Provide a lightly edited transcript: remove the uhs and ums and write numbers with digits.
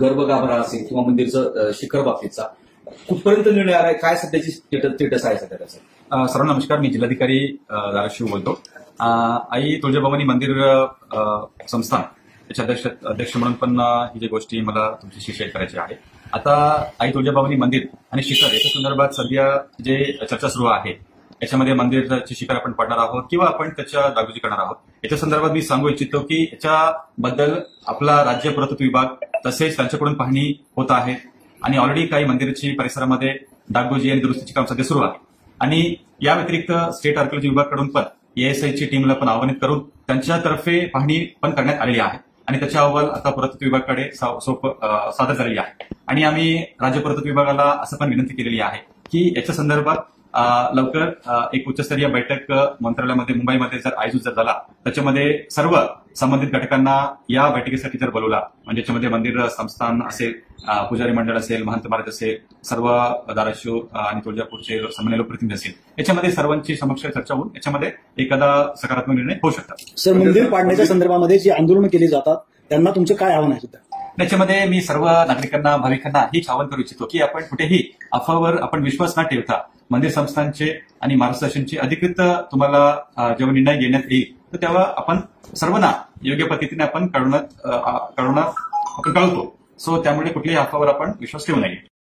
गर्भगाभरा असेल किंवा मंदिरचं शिखर बाबतीतचा कुठपर्यंत निर्णय आलाय, काय सध्याची स्टेटस आहे सध्या त्याचा? सर्वांना नमस्कार. मी जिल्हाधिकारी धाराशिव बोलतो. आई तुळजाभवानी मंदिर संस्थान याचे अध्यक्ष म्हणून पण ही जी गोष्टी मला तुमच्याशी शेअर करायची आहे. आता आई तुळजाभवानी मंदिर आणि शिखर याच्या संदर्भात सध्या जे चर्चा सुरू आहे याच्यामध्ये मंदिराची शिखर आपण पडणार आहोत किंवा आपण त्याच्या डागडुजी करणार आहोत याच्या संदर्भात मी सांगू इच्छितो की याच्याबद्दल आपला राज्य पुरातत्व विभाग तसेच त्यांच्याकडून पाहणी होत आहे आणि ऑलरेडी काही मंदिराची परिसरामध्ये डागडुजी आणि दुरुस्तीचे काम सध्या सुरू आहे. आणि या व्यतिरिक्त स्टेट आर्किओलॉजी विभागाकडून पण एएसआयची टीमला पण आवाहनित करून त्यांच्यातर्फे पाहणी पण करण्यात आलेली आहे आणि त्याचा अहवाल आता पुरातत्व विभागाकडे सादर झालेली आहे. आणि आम्ही राज्य पुरातत्व विभागाला असं पण विनंती केलेली आहे की याच्या संदर्भात लवकर एक उच्चस्तरीय बैठक मंत्रालयामध्ये मुंबईमध्ये जर आयोजित जर झाला त्याच्यामध्ये सर्व संबंधित घटकांना या बैठकीसाठी जर बोलवला म्हणजे याच्यामध्ये मंदिर संस्थान असेल, पुजारी मंडळ असेल, महंत महाराज असेल, सर्व धाराशिव आणि तुळजापूरचे सामान्य लोकप्रतिनिधी असेल, याच्यामध्ये सर्वांची समक्ष चर्चा होऊन याच्यामध्ये एखादा सकारात्मक निर्णय होऊ शकतात. सर, मंदिर पाडण्याच्या संदर्भामध्ये जी आंदोलन केली जातात त्यांना तुमचं काय आव्हान आहे सुद्धा? त्याच्यामध्ये मी सर्व नागरिकांना, भाविकांना हेच आवाहन करू इच्छितो की आपण कुठेही अफवावर आपण विश्वास न ठेवता मंदिर संस्थांचे आणि महाराष्ट्र शासनाचे अधिकृत तुम्हाला जेव्हा निर्णय घेण्यात येईल तर तेव्हा आपण सर्वांना योग्य पद्धतीने आपण कळवतो. सो त्यामुळे कुठल्याही अफवावर आपण विश्वास ठेवू नये.